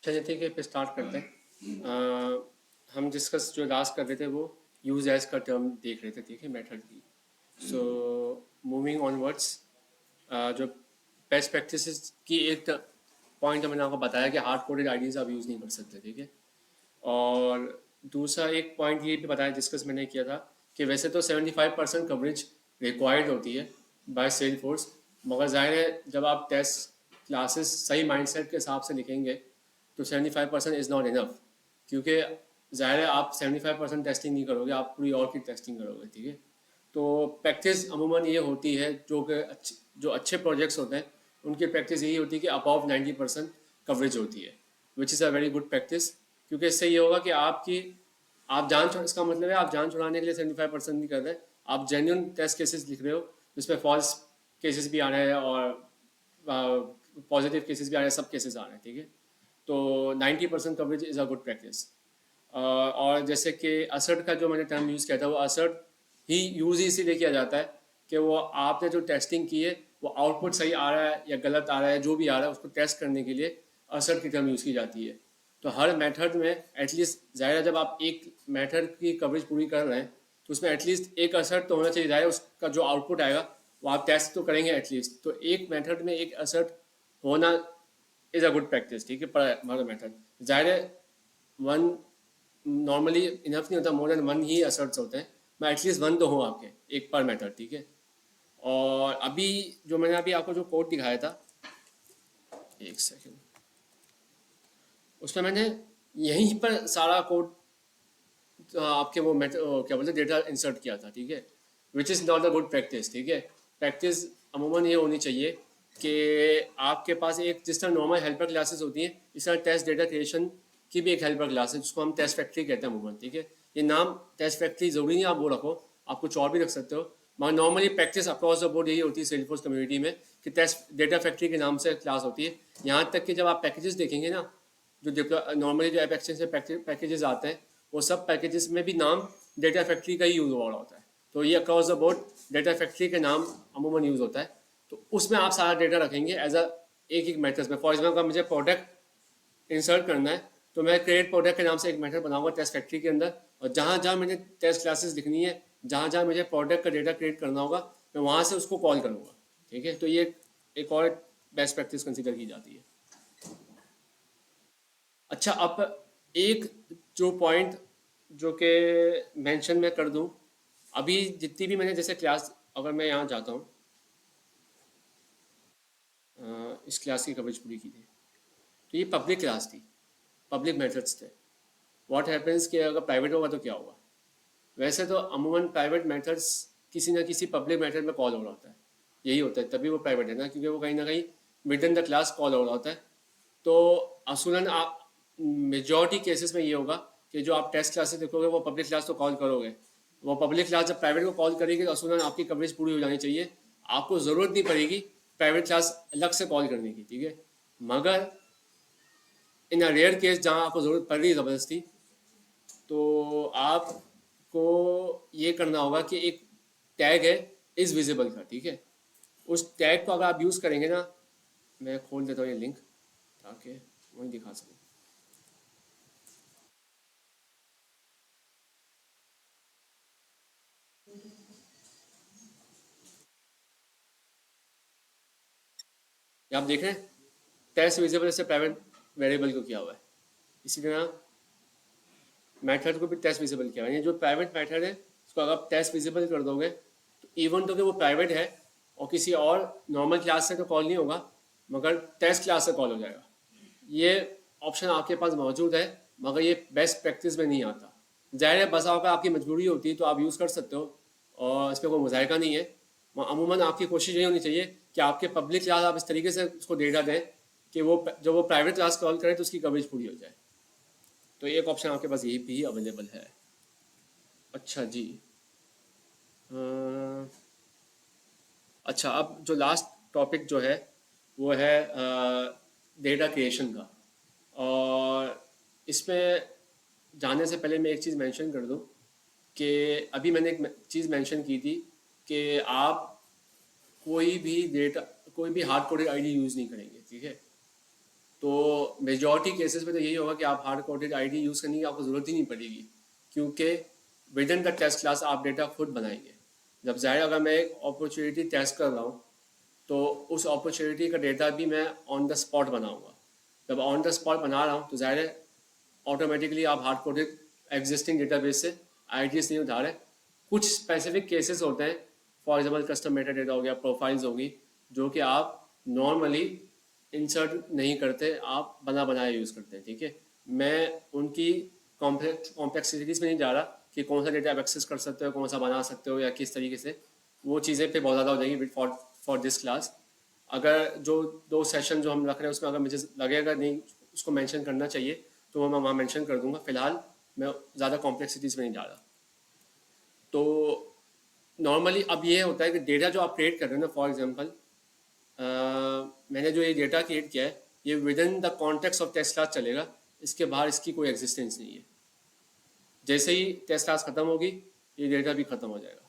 चलिए ठीक है, पे स्टार्ट करते हैं। हम डिस्कस जो लास्ट कर रहे थे वो यूज एज का टर्म देख रहे थे, ठीक है, मेथड की। सो मूविंग ऑनवर्ड्स, जो बेस्ट प्रैक्टिसेस की एक पॉइंट मैंने आपको बताया कि हार्ड कोडेड आईडीज आप यूज़ नहीं कर सकते, ठीक है। और दूसरा एक पॉइंट ये भी बताया, डिस्कस मैंने किया था कि वैसे तो 75% कवरेज रिक्वायर्ड होती है बाय सेल फोर्स, मगर जाहिर है जब आप टेस्ट क्लासेस सही माइंडसेट के हिसाब से लिखेंगे तो 75% इज़ नॉट इनफ, क्योंकि ज़ाहिर है आप 75% टेस्टिंग नहीं करोगे, आप पूरी और की टेस्टिंग करोगे, ठीक है। तो प्रैक्टिस अमूमन ये होती है जो अच्छे प्रोजेक्ट्स होते हैं उनकी प्रैक्टिस यही होती है कि अबव 90% कवरेज होती है, which is a very good practice. क्योंकि इससे ये होगा कि इसका मतलब है आप जान छुड़ाने के लिए 75% नहीं कर रहे, आप जेन्युइन टेस्ट केसेस लिख रहे हो जिसमें फॉल्स केसेस भी आ रहे हैं और पॉजिटिव केसेस भी आ रहे हैं, सब केसेस आ रहे हैं, ठीक है। तो 90% coverage is a good practice. और जैसे कि असर्ट का जो मैंने टर्म यूज़ किया था, वो असर्ट ही यूज़ इसीलिए किया जाता है कि वो आपने जो टेस्टिंग की है वो आउटपुट सही आ रहा है या गलत आ रहा है, जो भी आ रहा है उसको टेस्ट करने के लिए असर्ट की टर्म यूज़ की जाती है। तो हर मेथड में एटलीस्ट ज़ाहिर है जब आप एक मेथड की कवरेज पूरी कर रहे हैं तो उसमें एटलीस्ट एक असर्ट तो होना चाहिए, ज़ाहिर है उसका जो आउटपुट आएगा वो आप टेस्ट तो करेंगे एटलीस्ट। तो एक मेथड में एक असर्ट होना इज़ अ गुड प्रैक्टिस, ठीक है, पर हर मेथड। ज़ाहिर है वन नॉर्मली इनफ नहीं होता, मोर देन वन ही असर्ट्स होते हैं, मैं एटलीस्ट वन तो हो आपके एक पर मेथड, ठीक है। और अभी जो मैंने अभी आपको जो कोड दिखाया था, एक सेकेंड, उसमें मैंने यहीं पर सारा कोड आपके वो क्या बोलते डेटा इंसर्ट किया था, ठीक है, which is not a good practice, ठीक है। प्रैक्टिस अमूमन ये होनी चाहिए कि आपके पास एक जिस तरह नॉर्मल हेल्पर क्लासेस होती हैं, इस तरह टेस्ट डेटा क्रिएशन की भी एक हेल्पर क्लास है जिसको हम टेस्ट फैक्ट्री कहते हैं अमूमन, ठीक है। ये नाम टेस्ट फैक्ट्री ज़रूरी नहीं आप वो रखो, आप कुछ और भी रख सकते हो, मगर normally practice across the board यही होती है सेल्सफोर्स कम्युनिटी में कि टेस्ट डेटा फैक्ट्री के नाम से क्लास होती है। यहाँ तक कि जब आप पैकेजेस देखेंगे ना, जो नॉर्मली जो ऐप एक्सचेंज से पैकेजेस आते हैं, वो सब पैकेजेस में भी नाम डेटा फैक्ट्री का ही यूज़ हो रहा होता है। तो ये across the board data factory के नाम अमूमन यूज़ होता है। तो उसमें आप सारा डेटा रखेंगे एज अ एक एक मेथड्स में। फॉर एग्जाम्पल मुझे प्रोडक्ट इंसर्ट करना है तो मैं क्रिएट प्रोडक्ट के नाम से एक मेथड बनाऊंगा टेस्ट फैक्ट्री के अंदर, और जहाँ जहाँ मैंने टेस्ट क्लासेस लिखनी है, जहाँ जहाँ मुझे प्रोडक्ट का डेटा क्रिएट करना होगा, मैं वहाँ से उसको कॉल करूँगा, ठीक है। तो ये एक और बेस्ट प्रैक्टिस कंसिडर की जाती है। अच्छा, अब एक जो पॉइंट जो कि मेंशन मैं कर दूं, अभी जितनी भी मैंने जैसे क्लास, अगर मैं यहाँ जाता हूँ, इस क्लास की कवरेज पूरी की थी, तो ये पब्लिक क्लास थी, पब्लिक मेथड्स थे। व्हाट हैपेंस कि अगर प्राइवेट होगा तो क्या होगा। वैसे तो अमूमन प्राइवेट मेथड्स किसी ना किसी पब्लिक मेथड में कॉल हो रहा होता है, यही होता है, तभी वो प्राइवेट है ना, क्योंकि वो कहीं ना कहीं with in the class call हो रहा होता है। तो असूलन आप मेजॉरिटी केसेस में ये होगा कि जो आप टेस्ट क्लासेस लिखोगे वो पब्लिक क्लास तो कॉल करोगे, वो पब्लिक क्लास जब प्राइवेट को कॉल करेगी तो असूलन आपकी कवरेज पूरी हो जानी चाहिए, आपको ज़रूरत नहीं पड़ेगी प्राइवेट क्लास अलग से कॉल करने की, ठीक है। मगर इन अ रेयर केस जहाँ आपको ज़रूरत पड़ रही है ज़बरदस्ती, तो आपको ये करना होगा कि एक टैग है इज़ विजिबल का, ठीक है। उस टैग को अगर आप यूज़ करेंगे ना, मैं खोल देता हूँ ये लिंक ताकि वही दिखा सकूँ। ये आप देख रहे हैं, टेस्ट विजिबल से प्राइवेट वेरिएबल को किया हुआ है, इसी तरह मेथड को भी टेस्ट विजिबल किया हुआ है। ये जो प्राइवेट मेथड है उसको अगर आप टेस्ट विजिबल कर दोगे तो इवन तो कि वो प्राइवेट है और किसी और नॉर्मल क्लास से तो कॉल नहीं होगा, मगर टेस्ट क्लास से कॉल हो जाएगा। ये ऑप्शन आपके पास मौजूद है, मगर ये बेस्ट प्रैक्टिस में नहीं आता। ज़ाहिर है बसा होगा आपकी मजबूरी होती है तो आप यूज़ कर सकते हो, और इस पर कोई मुज़ायका नहीं है। अमूमन आपकी कोशिश ये होनी चाहिए कि आपके पब्लिक क्लास आप इस तरीके से उसको डेटा दें कि वो जब वो प्राइवेट क्लास कॉल करे तो उसकी कवरेज पूरी हो जाए। तो एक ऑप्शन आपके पास यही भी अवेलेबल है। अच्छा जी। अ, अच्छा, अब जो लास्ट टॉपिक जो है वो है डेटा क्रिएशन का। और इसमें जाने से पहले मैं एक चीज़ मेंशन कर दूं कि अभी मैंने एक चीज़ मेंशन की थी कि आप कोई भी डेटा, कोई भी हार्ड कोडेड आईडी यूज़ नहीं करेंगे, ठीक है। तो मेजॉरिटी केसेस में तो यही होगा कि आप हार्ड कोडेड आईडी यूज़ करने की आपको ज़रूरत ही नहीं पड़ेगी, क्योंकि within the test class आप डेटा खुद बनाएंगे। जब ज़ाहिर अगर मैं एक अपॉर्चुनिटी टेस्ट कर रहा हूँ तो उस अपॉर्चुनिटी का डेटा भी मैं ऑन द स्पॉट बनाऊंगा। जब ऑन द स्पॉट बना रहा हूँ तो ज़ाहिर है ऑटोमेटिकली आप हार्ड कोडेड एग्जिस्टिंग डेटाबेस से आईडीज नहीं उठा रहे। कुछ स्पेसिफिक केसेस होते हैं, for example custom Meta data हो गया, प्रोफाइल्स होगी, जो कि आप नॉर्मली इंसर्ट नहीं करते, आप बना बनाया यूज़ करते हैं। ठीक है, मैं उनकी कॉम्प्लेक्सिटीज़ में नहीं जा रहा कि कौन सा डेटा आप एक्सेस कर सकते हो, कौन सा बना सकते हो या किस तरीके से, वो चीज़ें पे बहुत ज़्यादा हो जाएंगी फॉर दिस क्लास। अगर जो 2 सेशन जो हम रख रहे हैं उसमें अगर मुझे लगेगा नहीं उसको मेंशन करना चाहिए तो वो मैं वहाँ मेंशन कर दूंगा। फिलहाल मैं ज़्यादा कॉम्प्लेक्सिटीज़ में नहीं जा रहा। तो नॉर्मली अब ये होता है कि डेटा जो आप क्रिएट कर रहे हो ना, फॉर एग्जांपल मैंने जो ये डेटा क्रिएट किया है ये within the context of test class चलेगा, इसके बाहर इसकी कोई एग्जिस्टेंस नहीं है। जैसे ही टेस्ट क्लास ख़त्म होगी ये डेटा भी ख़त्म हो जाएगा।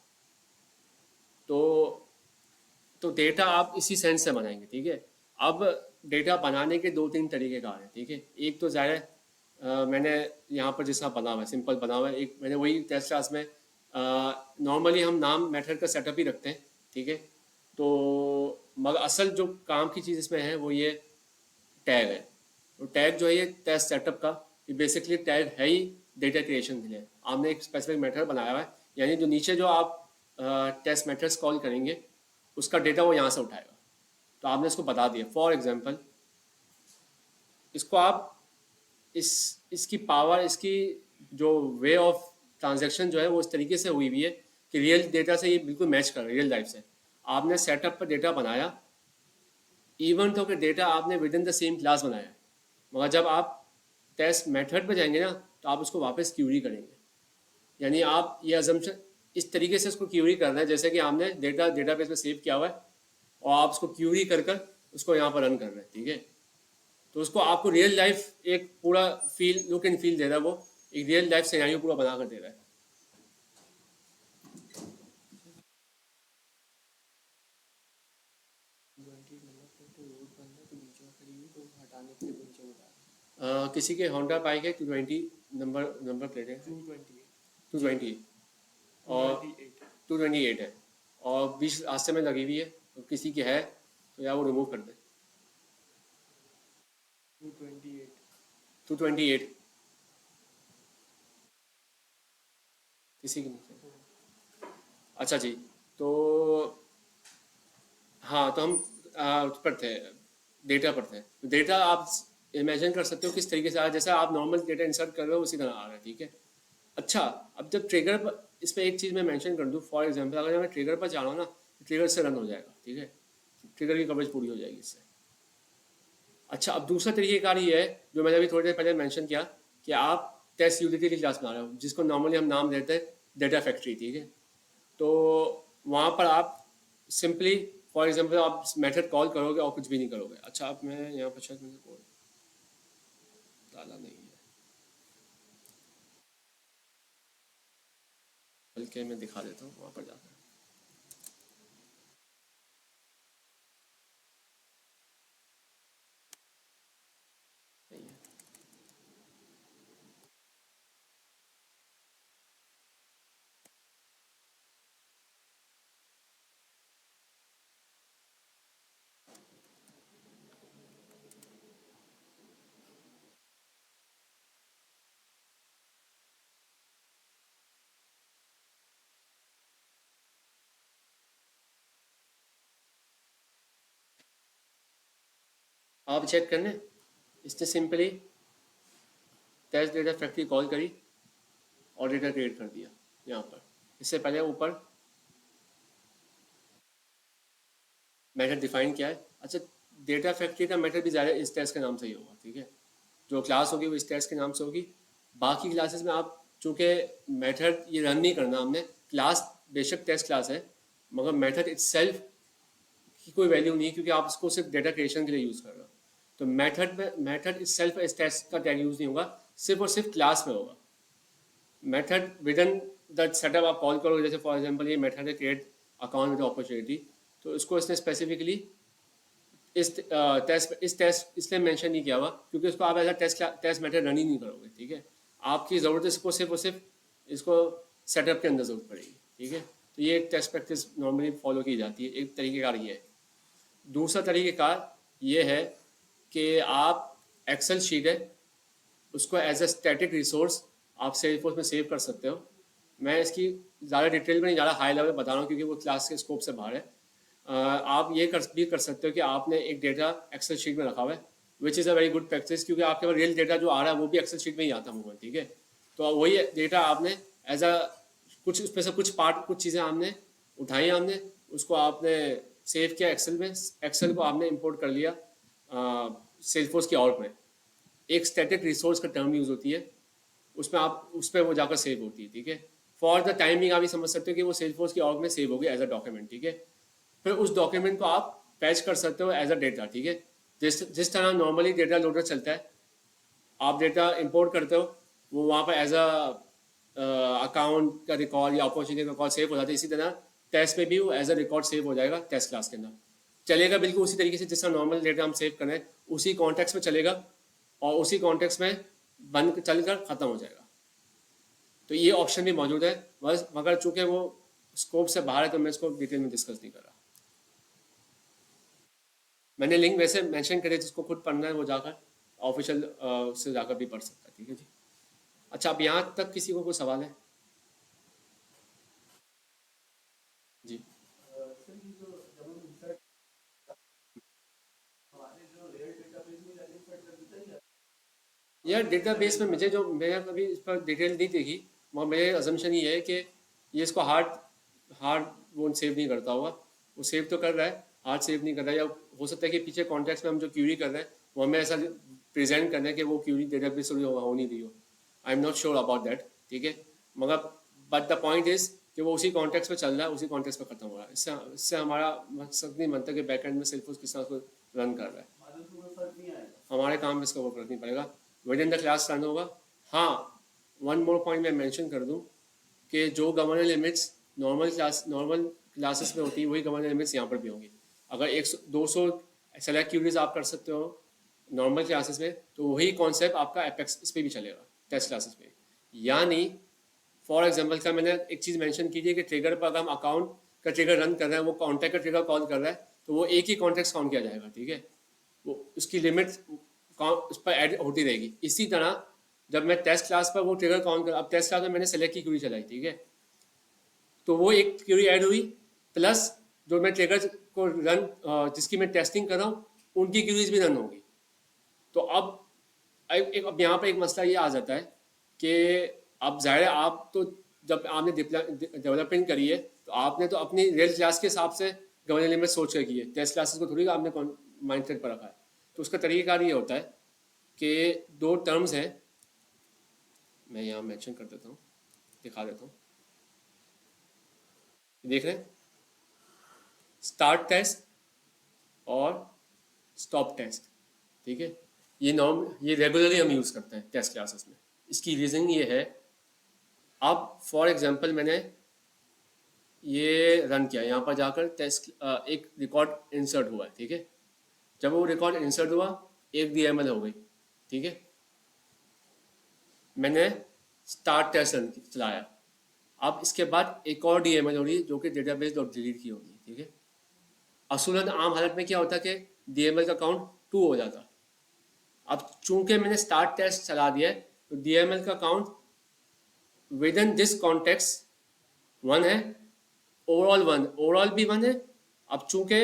तो डेटा आप इसी सेंस से बनाएंगे। ठीक है, अब डेटा बनाने के 2-3 तरीके कार हैं। ठीक है, एक तो ज़ाहिर है मैंने यहाँ पर जिसका बना हुआ है, सिंपल बना हुआ है, एक मैंने वही टेस्ट क्लास में नॉर्मली हम नाम मेथड का सेटअप ही रखते हैं। ठीक है, तो मगर असल जो काम की चीज़ इसमें है वो ये टैग है। तो टैग जो है ये टेस्ट सेटअप का, ये बेसिकली टैग है ही डेटा क्रिएशन के लिए। आपने एक स्पेसिफिक मेथड बनाया हुआ है, यानी जो नीचे जो आप टेस्ट मेथड्स कॉल करेंगे उसका डेटा वो यहाँ से उठाएगा। तो आपने इसको बता दिया, फॉर एग्जांपल इसको आप इसकी पावर, इसकी जो वे ऑफ ट्रांजैक्शन जो है वो इस तरीके से हुई हुई है कि रियल डेटा से ये बिल्कुल मैच कर रहा है, रियल लाइफ से। आपने सेटअप पर डेटा बनाया, इवन तो कि डेटा आपने with in the same class बनाया है, मगर जब आप टेस्ट मेथड पर जाएंगे ना तो आप उसको वापस क्यूरी करेंगे। यानी आप ये अजम्पशन इस तरीके से उसको क्यूरी कर रहे हैं जैसे कि आपने डेटाबेस में सेव किया हुआ है और आप उसको क्यूरी कर कर उसको यहाँ पर रन कर रहे हैं। ठीक है, तो उसको आपको रियल लाइफ एक पूरा फील, लुक एंड फील दे रहा है, वो एक रियल लाइफ सिनेरियो पूरा बना कर दे रहा है। किसी के होंडा बाइक है 220 नंबर प्लेट है, 220 और 228 है और 20 रास्ते में लगी हुई है, तो किसी की है तो यार वो रिमूव कर दे। 228 किसी की नहीं है। अच्छा जी, तो हाँ, तो हम उस पर थे, डेटा पर थे। तो डेटा आप इमेजिन कर सकते हो किस तरीके से आ रहा है, जैसा आप नॉर्मल डेटा इंसर्ट कर रहे हो उसी तरह आ रहा है। ठीक है, अच्छा, अब जब ट्रिगर पर, इस पर एक चीज़ मैं मेंशन कर दूँ, फॉर एग्जांपल अगर मैं ट्रिगर पर जा रहा हूँ ना तो ट्रिगर से रन हो जाएगा। ठीक है, ट्रिगर की कवरेज पूरी हो जाएगी इससे। अच्छा, अब दूसरा तरीकेकार ये है जो मैंने अभी थोड़ी देर पहले मेंशन किया कि आप टेस्ट यूटिलिटी क्लास बना रहे हो जिसको नॉर्मली हम नाम देते हैं डेटा फैक्ट्री। ठीक है, तो वहाँ पर आप सिंपली फॉर एग्जांपल आप मेथड कॉल करोगे और कुछ भी नहीं करोगे। अच्छा, अब मैं यहाँ पर शायद मैंने कोड डाला नहीं है, बल्कि मैं दिखा देता हूँ वहाँ पर जाकर। नहीं है। आप चेक करने, इसने simply test data factory call करी और डेटा क्रिएट कर दिया यहाँ पर। इससे पहले ऊपर मेथड डिफाइन किया है। अच्छा, डेटा फैक्ट्री का मेथड भी ज़्यादा इस टेस्ट के नाम से ही होगा। ठीक है, जो क्लास होगी वो इस टेस्ट के नाम से होगी। बाकी क्लासेस में आप चूँकि मेथड ये रन नहीं करना हमने, क्लास बेशक टेस्ट क्लास है मगर मेथड इटसेल्फ की कोई वैल्यू नहीं है क्योंकि आप इसको सिर्फ डेटा क्रिएशन के लिए यूज़ कर रहे हो। तो मेथड इटसेल्फ इस टेस्ट का टैग यूज़ नहीं होगा, सिर्फ और सिर्फ क्लास में होगा। Method with in the setup आप कॉल करोगे, जैसे फॉर एग्जांपल ये मेथड है क्रिएट अकाउंट विद अपॉर्चुनिटी, तो इसको इसने स्पेसिफिकली इस टेस्ट इसलिए मेंशन नहीं किया हुआ क्योंकि उसको आप ऐसा टेस्ट मेथड रन ही नहीं करोगे, ठीक है। आपकी ज़रूरत है इसको सिर्फ और सिर्फ इसको सेटअप के अंदर ज़रूरत पड़ेगी, ठीक है। तो ये टेस्ट प्रैक्टिस नॉर्मली फॉलो की जाती है, एक तरीक़ेकार ये है। दूसरा तरीक़ेकार ये है कि आप एक्सेल शीट है उसको एज अ स्टैटिक रिसोर्स आप सेल्सफोर्स में सेव कर सकते हो। मैं इसकी ज़्यादा डिटेल में नहीं, ज़्यादा हाई लेवल बता रहा हूँ क्योंकि वो क्लास के स्कोप से बाहर है। आप ये भी कर सकते हो कि आपने एक डेटा एक्सेल शीट में रखा हुआ है, which is a very good practice, क्योंकि आपके पास रियल डेटा जो आ रहा है वो भी एक्सेल शीट में ही आता है, ठीक है। तो वही डेटा आपने एज अ कुछ उसमें से कुछ चीज़ें आपने उठाई, आपने उसको आपने सेव किया एक्सेल में, एक्सेल को आपने इंपोर्ट कर लिया सेल्सफोर्स की ऑर्ग में। एक स्टैटिक रिसोर्स का टर्म यूज़ होती है, उसमें आप उस पर वो जाकर सेव होती है, ठीक है। फॉर द टाइमिंग आप ये समझ सकते हो कि वो सेल्सफोर्स की ऑर्ग में सेव होगी एज अ डॉक्यूमेंट, ठीक है। फिर उस डॉक्यूमेंट को आप फैच कर सकते हो एज अ डेटा, ठीक है। जिस तरह नॉर्मली डेटा लोडर चलता है, आप डेटा इंपोर्ट करते हो, वो वहाँ पर एज अ अकाउंट का रिकॉर्ड या अपॉर्चुनिटी का रिकॉर्ड सेव हो जाता है। इसी तरह टेस्ट में भी वो एज अ रिकॉर्ड सेव हो जाएगा टेस्ट क्लास के अंदर, चलेगा बिल्कुल उसी तरीके से जिस तरह नॉर्मल डेटा हम सेव कर रहे हैं, उसी कॉन्टेक्स्ट में चलेगा और उसी कॉन्टेक्स्ट में बंद चलकर ख़त्म हो जाएगा। तो ये ऑप्शन भी मौजूद है, बस मगर चूंकि वो स्कोप से बाहर है तो मैं इसको डिटेल में डिस्कस नहीं कर रहा। मैंने लिंक वैसे मेंशन करे, जिसको खुद पढ़ना है वो जाकर ऑफिशियल से जाकर भी पढ़ सकता है, ठीक है जी। अच्छा, अब यहाँ तक किसी को कोई सवाल है जी? यार डेटाबेस में मुझे जो मैंने अभी इस पर डिटेल नहीं देखी, वहाँ मेरे अजम्पशन ये है कि ये इसको हार्ड हार्ड वो सेव नहीं करता होगा। वो सेव तो कर रहा है, हार्ड सेव नहीं कर रहा है, या हो सकता है कि पीछे कॉन्टेक्स्ट में हम जो क्यूरी कर रहे हैं वो हमें ऐसा प्रेजेंट करना है कि वो क्यूरी डेटाबेस से हो नहीं रही हो। I am not sure about that, ठीक है। मगर बट द पॉइंट इज कि वो उसी कॉन्टेक्स्ट में चल रहा है, उसी कॉन्टेक्स्ट में खत्म हो रहा है। इससे हमारा मकसद नहीं बनता कि बैक एंड में सिर्फ किस तरह को रन कर रहा है। हमारे काम में इसका वो फर्क नहीं पड़ेगा, with in the class run होगा। हाँ, वन मोर पॉइंट मैं मेंशन कर दूं कि जो गवर्नर लिमिट्स नॉर्मल क्लासेस में होती है वही गवर्नर लिमिट्स यहाँ पर भी होंगी। अगर 100-200 सेलेक्ट क्यूरीज आप कर सकते हो नॉर्मल क्लासेस में, तो वही कॉन्सेप्ट आपका एपेक्स इस पर भी चलेगा टेस्ट क्लासेस में। यानी फॉर एग्जाम्पल का मैंने एक चीज़ मेंशन की थी कि ट्रिगर पर अगर हम अकाउंट का ट्रिगर रन कर रहे हैं, वो कॉन्टैक्ट का ट्रिगर कॉल कर रहा है, तो वो एक ही कॉन्टैक्ट काउंट किया जाएगा, ठीक है। वो उसकी लिमिट उस पर ऐड होती रहेगी। इसी तरह जब मैं टेस्ट क्लास पर वो ट्रिगर काउंट कर, अब टेस्ट क्लास में मैंने सेलेक्ट की क्यूरी चलाई, ठीक है, तो वो एक क्यूरी ऐड हुई, प्लस जो मैं ट्रिगर को रन जिसकी मैं टेस्टिंग कर रहा हूँ उनकी क्यूरीज भी रन होगी। तो अब यहाँ पर एक मसला ये आ जाता है कि अब जाहिर है आप तो जब आपने डेवलपमेंट करी है तो आपने तो अपनी रियल क्लास के हिसाब से गवर्नर लिमिट सोच कर की है, टेस्ट क्लासेस को थोड़ी आपने माइंड सेट पर रखा है। तो उसका तरीक़ाकार ये होता है कि दो टर्म्स हैं, मैं यहाँ मेंशन कर देता हूँ, दिखा देता हूँ, देख रहे हैं, स्टार्ट टेस्ट और स्टॉप टेस्ट, ठीक है। ये रेगुलरली हम यूज़ करते हैं टेस्ट क्लासेस में। इसकी रीज़न ये है, अब फॉर एग्जांपल मैंने ये रन किया, यहाँ पर जाकर टेस्ट एक रिकॉर्ड इंसर्ट हुआ है, ठीक है। जब वो रिकॉर्ड इंसर्ट हुआ एक DML हो गई, ठीक है। मैंने स्टार्ट टेस्ट रन चलाया, अब इसके बाद एक और DML हो रही है जो कि डेटाबेस डॉट डिलीट की होगी, ठीक है। असूलन आम हालत में क्या होता है कि DML का काउंट 2 हो जाता। अब चूंकि मैंने स्टार्ट टेस्ट चला दिया है तो DML का count with in this context 1 है, ओवरऑल भी 1 है। अब चूंकि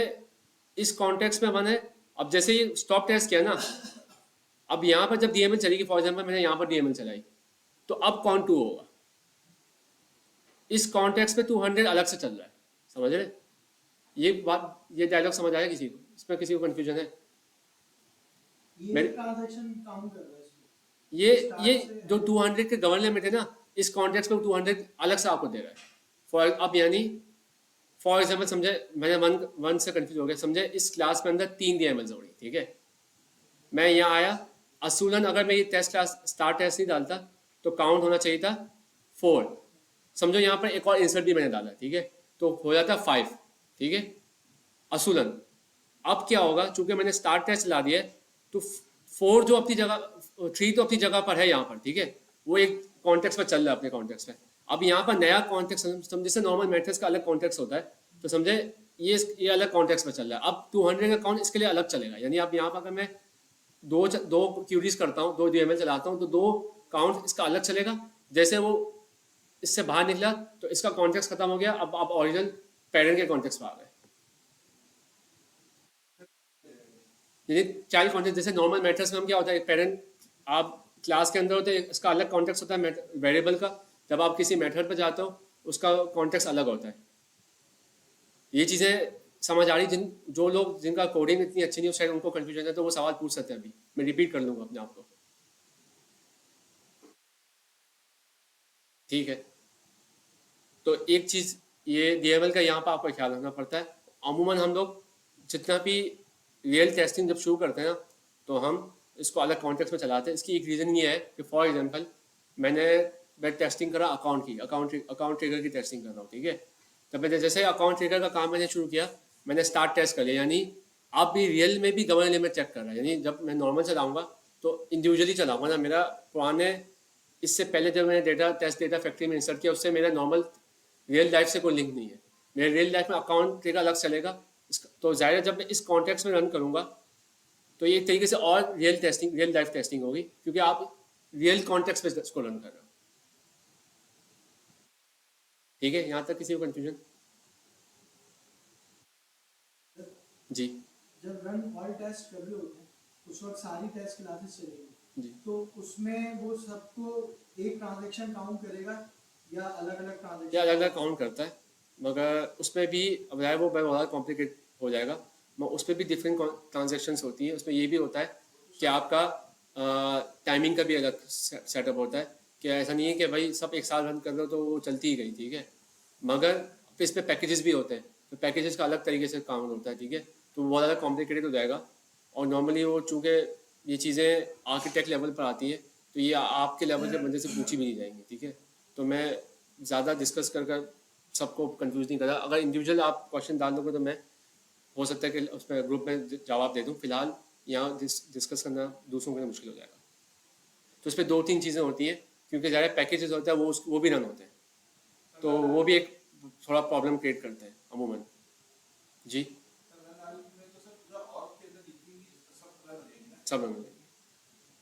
इस कॉन्टेक्स्ट में 1 है, अब जैसे ही स्टॉप टेस्ट किया ना, अब यहाँ पर जब DML चलेगी, फॉर एग्जाम्पल मैंने यहाँ पर DML चलाई, तो अब काउंट 2 होगा। इस कॉन्टेक्स्ट में 200 अलग से चल रहा है, समझ रहे? ये बात, ये डायलॉग समझ आया किसी को? इसमें किसी को कंफ्यूजन है? ये ट्रांजैक्शन काउंट कर रहा है इसको। ये जो 200 के गवर्नर लिमिट है ना, इस कॉन्टेक्स्ट में 200 अलग से आपको दे रहा है। अब यानी फॉर एग्जाम्पल समझे, मैंने वन से कंफ्यूज हो गया, समझे इस क्लास में अंदर 3 DML हो रही, ठीक है। मैं यहाँ आया, असूलन अगर मैं ये टेस्ट क्लास स्टार्ट टेस्ट नहीं डालता तो काउंट होना चाहिए था 4। समझो यहाँ पर एक और इंसर्ट भी मैंने डाला, ठीक है, तो हो जाता 5, ठीक है, असूलन। अब क्या होगा, चूंकि मैंने स्टार्ट टेस्ट ला दिया है, तो 4 जो अपनी जगह 3 तो अपनी जगह पर है यहाँ पर, ठीक है, वो एक कॉन्टेक्स्ट पर चल रहा है अपने कॉन्टेक्स्ट में। अब यहाँ पर नया कॉन्टेक्स्ट समझे, से नॉर्मल मैट्रिक्स का अलग कॉन्टेक्स्ट होता है, तो समझे ये अलग कॉन्टेक्स्ट में चल रहा है। अब 200 का काउंट इसके लिए अलग चलेगा, यानी अब यहाँ पर अगर मैं दो क्यूरीज करता हूँ, 2 DML चलाता हूँ, तो 2 काउंट इसका अलग चलेगा। जैसे वो इससे बाहर निकला तो इसका कॉन्टेक्स्ट खत्म हो गया, अब आप ओरिजिनल पेरेंट के कॉन्टेक्स्ट में आ गए। यानी चाइल्ड कॉन्टेक्स्ट, जैसे नॉर्मल मैथड्स में हम क्या होता है, पेरेंट आप क्लास के अंदर होते हैं, इसका अलग कॉन्टेक्स्ट होता है वेरिएबल का। जब आप किसी मेथड पर जाते हो उसका कॉन्टेक्स्ट अलग होता है। ये चीज़ें समझ आ रही, जो लोग जिनका कोडिंग इतनी अच्छी नहीं, उस शायद उनको कन्फ्यूजन है, तो वो सवाल पूछ सकते हैं। अभी मैं रिपीट कर लूँगा अपने आप को, ठीक है। तो एक चीज़ ये DML का यहाँ पर आपको ख्याल रखना पड़ता है। अमूमन हम लोग जितना भी रियल टेस्टिंग जब शुरू करते हैं ना, तो हम इसको अलग कॉन्टेक्स्ट में चलाते हैं। इसकी एक रीज़न ये है कि फॉर एग्जांपल मैं टेस्टिंग करा अकाउंट ट्रिगर की टेस्टिंग कर रहा हूँ, ठीक है। तब मैंने जैसे अकाउंट ट्रिगर का काम मैंने शुरू किया, मैंने स्टार्ट टेस्ट कर लिया, यानी आप भी रियल में भी गवर्नर लिमिट चेक कर रहा है। यानी जब मैं नॉर्मल चलाऊंगा तो इंडिविजुअली चलाऊंगा ना, मेरा पुराने इससे पहले जब मैंने डेटा फैक्ट्री में इंसर्ट किया, उससे मेरा नॉर्मल रियल लाइफ से कोई लिंक नहीं है। मेरे रियल लाइफ में अकाउंट ट्रिगर अलग चलेगा। तो जाहिर है जब मैं इस कॉन्टेक्स्ट में रन करूंगा तो ये एक तरीके से और रियल लाइफ टेस्टिंग होगी, क्योंकि आप रियल कॉन्टेक्स्ट में इसको रन कर रहे हो, ठीक है। यहाँ तक किसी को कंफ्यूजन? जी जब रन ऑल टेस्ट कर रहे होते हैं उस वक्त सारी टेस्ट क्लासेस चलेगी, जी। तो उसमें वो सबको एक ट्रांजैक्शन काउंट करेगा या अलग अलग या ट्रांजैक्शन? अलग अलग काउंट करता है, मगर उसमें भी अब है वो बहुत कॉम्प्लिकेट हो जाएगा। मगर उस पर भी डिफरेंट ट्रांजेक्शन्स होती हैं। उसमें ये भी होता है कि आपका टाइमिंग का भी अलग सेटअप होता है, कि ऐसा नहीं है कि भाई सब एक साथ रन कर रहे हो तो वो चलती ही गई, ठीक है। मगर फिर इस पर पैकेजेस भी होते हैं, तो पैकेजेस का अलग तरीके से काउंट होता है, ठीक है। तो वो बहुत ज़्यादा कॉम्प्लिकेटेड हो जाएगा। और नॉर्मली वो चूँकि ये चीज़ें आर्किटेक्ट लेवल पर आती हैं, तो ये आपके लेवल के बंदे से पूछी भी नहीं जाएंगी, ठीक है। तो मैं ज़्यादा डिस्कस कर सबको कंफ्यूज नहीं करा। अगर इंडिविजुअल आप क्वेश्चन डाल दोगे तो मैं हो सकता है कि उसमें ग्रुप में जवाब दे दूं। फिलहाल यहाँ डिस्कस करना दूसरों के लिए मुश्किल हो जाएगा। तो इस पर 2-3 चीज़ें होती हैं, क्योंकि ज़्यादा पैकेजेस होता है वो भी रन होते हैं, तो वो भी एक थोड़ा प्रॉब्लम क्रिएट करते हैं अमूमन। जी सब रन होते हैं,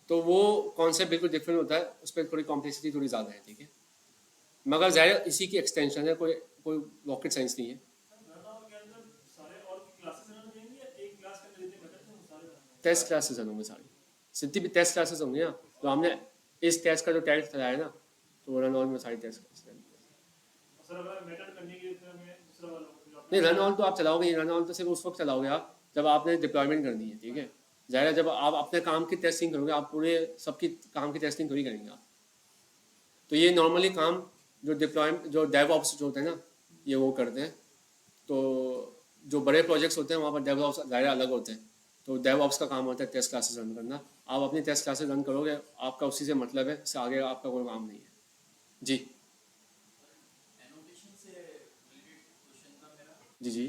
तो वो कॉन्सेप्ट बिल्कुल डिफरेंट होता है, उस पर थोड़ी कॉम्प्लेक्सिटी थोड़ी ज़्यादा है, ठीक है। मगर ज़ाहिर इसी की एक्सटेंशन है, कोई रॉकेट साइंस नहीं है। टेस्ट क्लासेस होंगे सारी, जितनी भी टेस्ट क्लासेस होंगी ना, तो हमने इस टेस्ट का जो टेस्ट चलाया ना, तो वो रन ऑल में सारी टेस्ट क्लासेस नहीं। रन ऑल तो आप चलाओगे ही, रन ऑल तो सिर्फ उस वक्त चलाओगे आप जब आपने डिप्लॉयमेंट करनी है, ठीक है। ज़ाहिर है जब आप अपने काम की टेस्टिंग करोगे, आप पूरे सबकी काम की टेस्टिंग थोड़ी करेंगे आप। तो ये नॉर्मली काम जो डेवऑप्स जो होते हैं ना, ये वो करते हैं। तो जो बड़े प्रोजेक्ट्स होते हैं वहाँ पर डेवऑप्स ज़ाहिर अलग होते हैं, तो डेवऑप्स का काम होता है टेस्ट क्लासेस रन करना। आप अपनी टेस्ट क्लासेस रन करोगे, आपका उसी से मतलब है, इससे आगे आपका कोई काम नहीं है। जी जी जी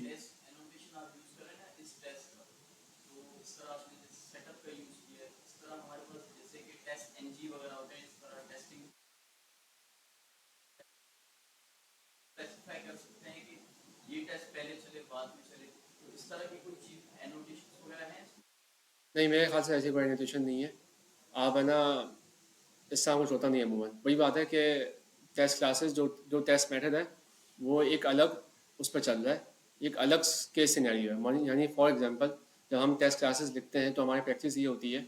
नहीं, मेरे ख्याल से ऐसी कोई एनोटेशन नहीं है। आप है ना, इससे कुछ होता नहीं है अमूमन। वही बात है कि टेस्ट क्लासेस जो टेस्ट मेथड है वो एक अलग उस पर चल रहा है, एक अलग केस सिनेरियो है। यानी फॉर एग्जांपल जब हम टेस्ट क्लासेस लिखते हैं तो हमारी प्रैक्टिस ये होती है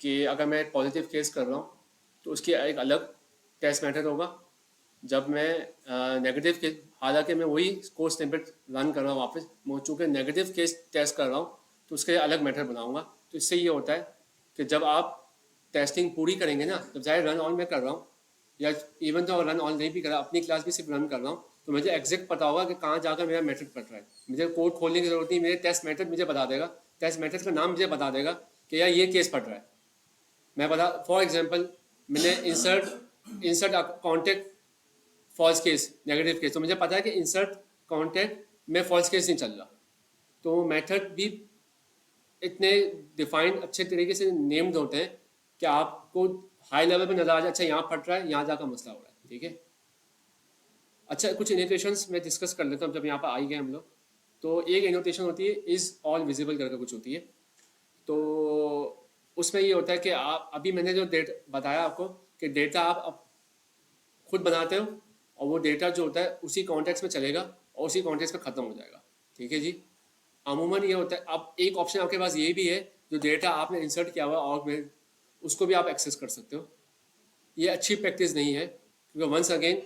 कि अगर मैं एक पॉजिटिव केस कर रहा हूँ तो उसकी एक अलग टेस्ट मेथड होगा। जब मैं नेगेटिव केस, हालांकि मैं वही कोड स्निपेट रन कर रहा हूँ वापस, चूँकि नेगेटिव केस टेस्ट कर रहा हूँ तो उसके लिए अलग मेथड बनाऊंगा। तो इससे ये होता है कि जब आप टेस्टिंग पूरी करेंगे ना, जब चाहे रन ऑन मैं कर रहा हूँ या इवन तो रन ऑन नहीं भी कर रहा, अपनी क्लास भी सिर्फ रन कर रहा हूँ, तो मुझे एग्जैक्ट पता होगा कि कहाँ जाकर मेरा मेथड पड़ रहा है। मुझे कोड खोलने की जरूरत नहीं, मेरे टेस्ट मेथड मुझे बता देगा, टेस्ट मेथड का नाम मुझे बता देगा कि यार ये केस पड़ रहा है। मैं बता, फॉर एग्जाम्पल मैंने insert contact false case negative case, तो मुझे पता है कि इंसर्ट कॉन्टेक्ट में फॉल्स केस नहीं चल रहा, तो मेथड भी इतने डिफाइंड अच्छे तरीके से नेम्ड होते हैं कि आपको हाई लेवल पे नजर आ जाए अच्छा यहाँ फट रहा है, यहाँ जाकर मसला हो रहा है, ठीक है। अच्छा, कुछ इनोटेशंस मैं डिस्कस कर लेता हूँ जब यहाँ पर आई गए हम लोग। तो एक इनोटेशन होती है इज़ ऑल विजिबल करके कुछ होती है। तो उसमें ये होता है कि आप अभी मैंने जो डेट बताया आपको कि डेटा आप खुद बनाते हो और वो डेटा जो होता है उसी कॉन्टेक्स्ट में चलेगा और उसी कॉन्टेक्स्ट में ख़त्म हो जाएगा, ठीक है जी। अमूमन ये होता है, अब एक ऑप्शन आपके पास ये भी है जो डेटा आपने इंसर्ट किया हुआ है और में उसको भी आप एक्सेस कर सकते हो। ये अच्छी प्रैक्टिस नहीं है क्योंकि वंस अगेन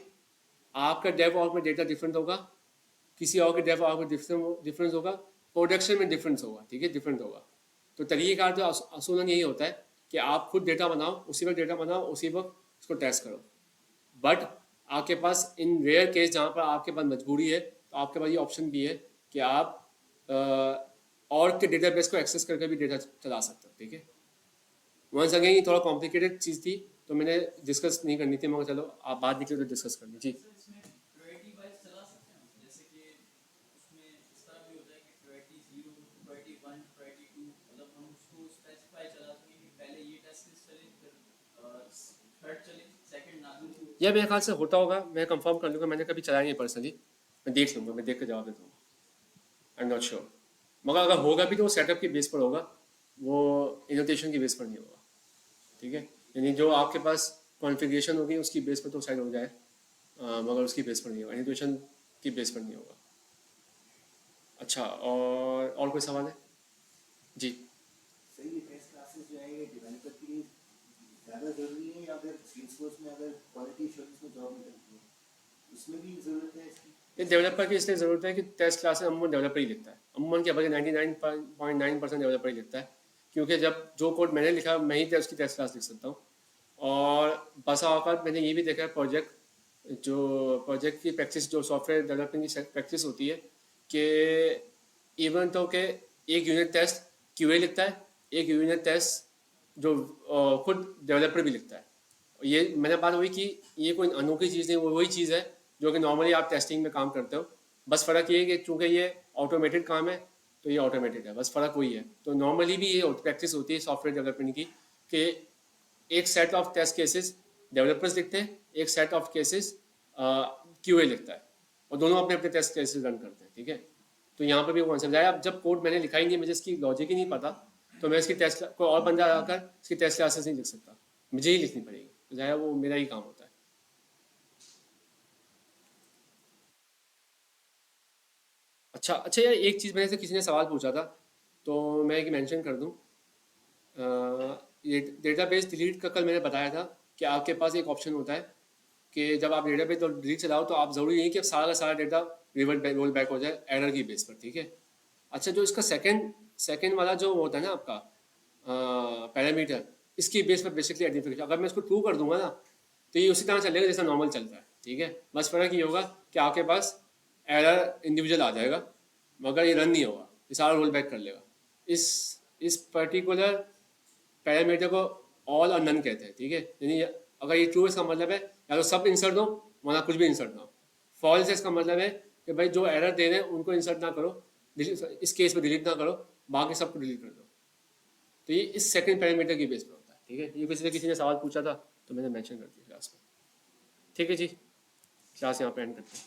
आपका डेव ऑर्ग में डेटा डिफरेंट होगा, किसी और के डेव ऑर्ग में डिफरेंस होगा, प्रोडक्शन में डिफरेंस होगा, ठीक है, डिफरेंट होगा। तो तरीक़ेकार तो असूलन यही होता है कि आप खुद डेटा बनाओ, उसी वक्त डेटा बनाओ, उसी वक्त उसको टेस्ट करो। बट आपके पास इन रेयर केस जहाँ पर आपके पास मजबूरी है तो आपके पास ये ऑप्शन भी है कि आप और के डेटाबेस को एक्सेस करके भी डेटा चला सकते हो, ठीक है। वंस अगेन ये थोड़ा कॉम्प्लिकेटेड चीज़ थी तो मैंने डिस्कस नहीं करनी थी, मगर चलो आप बात निकले तो डिस्कस कर ली जी। सर इसमें प्रायोरिटी वाइज चला सकते हैं हम, जैसे कि उसमें इस तरह भी होता है कि प्रायोरिटी 0, प्रायोरिटी 1, प्रायोरिटी 2, मतलब हम उसको स्पेसिफाई चला सकें कि पहले ये टेस्ट केस चले, फिर थर्ड चले, सेकंड ना चले। यह मेरे ख्याल से होता होगा, मैं कंफर्म कर लूँगा, मैंने कभी चलाया नहीं पर्सनली, मैं देख लूँगा, मैं देख कर जवाब देता हूँ। आई एम नॉट श्योर, मगर अगर होगा भी तो वो सेटअप की बेस पर होगा, वो इनोटेशन की बेस पर नहीं होगा, ठीक है। यानी जो आपके पास कॉन्फ़िगरेशन होगी उसकी बेस पर तो शायद हो जाए, मगर उसकी बेस पर नहीं होगा, इनोटेशन की बेस पर नहीं होगा। अच्छा, और कोई सवाल है जी? सही है, टेस्ट क्लासेस जो है ये डेवलपर के लिए ज़्यादा ज़रूरी है या फिर सेल्सफोर्स में अगर क्वालिटी एश्योरेंस में जॉब निकलती है उसमें भी ज़रूरत है इसकी? ये डेवलपर की इसलिए ज़रूरत है कि टेस्ट क्लासेस अमूमन डेवलपर ही लिखता है, अमूमन क्या बल्कि 99.9% डेवलपर ही लिखता है, क्योंकि जब जो कोड मैंने लिखा मैं ही उसकी टेस्ट क्लास लिख सकता हूँ। और बसा औकात मैंने ये भी देखा है प्रोजेक्ट की प्रैक्टिस, जो सॉफ्टवेयर डेवलपमेंट की प्रैक्टिस होती है कि इवन तो के एक यूनिट टेस्ट क्यूए लिखता है, एक यूनिट टेस्ट जो खुद डेवलपर भी लिखता है। ये मैंने बात वही कि ये कोई अनोखी चीज़ नहीं, वो वही चीज़ है जो कि नॉर्मली आप टेस्टिंग में काम करते हो, बस फ़र्क ये है कि चूँकि ये ऑटोमेटेड काम है तो ये ऑटोमेटेड है, बस फ़र्क वही है। तो नॉर्मली भी ये प्रैक्टिस होती है सॉफ्टवेयर डेवलपमेंट की कि एक set of test cases developers लिखते हैं, एक सेट ऑफ केसेस क्यूए लिखता है, और दोनों अपने अपने टेस्ट केसेस रन करते हैं, ठीक है। तो यहाँ पर भी वो कॉन्सेप्ट है। अब जब कोड मैंने लिखा ही नहीं, मुझे इसकी लॉजिक ही नहीं पता, तो मैं इसकी टेस्ट कोई और बंदा आकर इसकी टेस्ट क्लासेस नहीं लिख सकता, मुझे ही लिखनी पड़ेगी, तो जाहिर वो मेरा ही काम होता है। अच्छा यार, एक चीज़ मेरे से किसी ने सवाल पूछा था तो मैं एक मेंशन कर दूं, ये डेटाबेस डिलीट का कल मैंने बताया था कि आपके पास एक ऑप्शन होता है कि जब आप डेटाबेस तो डिलीट चलाओ तो आप ज़रूरी नहीं कि अब सारा का सारा डेटा रोल बैक हो जाए एरर की बेस पर, ठीक है। अच्छा, जो इसका सेकंड वाला जो होता है ना आपका पैरामीटर, इसकी बेस पर बेसिकली आइडेंटिफिकेशन, अगर मैं इसको ट्रू कर दूंगा ना तो ये उसी तरह चलेगा जैसा नॉर्मल चलता है, ठीक है। बस फ़र्क ये होगा कि आपके पास एरर इंडिविजुअल आ जाएगा मगर ये रन नहीं होगा, ये सारा रोल बैक कर लेगा। इस पर्टिकुलर पैरामीटर को ऑल और नन कहते हैं, ठीक है। यानी अगर ये ट्रू, इसका मतलब है या तो सब इंसर्ट दो वरना कुछ भी इंसर्ट ना हो। फॉल्स इसका मतलब है कि भाई जो एरर दे रहे हैं उनको इंसर्ट ना करो, इस केस में डिलीट ना करो, बाकी सबको डिलीट कर दो। तो ये इस सेकंड पैरामीटर की बेस पर होता है, ठीक है। ये किसी ने सवाल पूछा था तो मैंने मेंशन कर दिया क्लास में, ठीक है जी। क्लास यहाँ पे एंड करते हैं।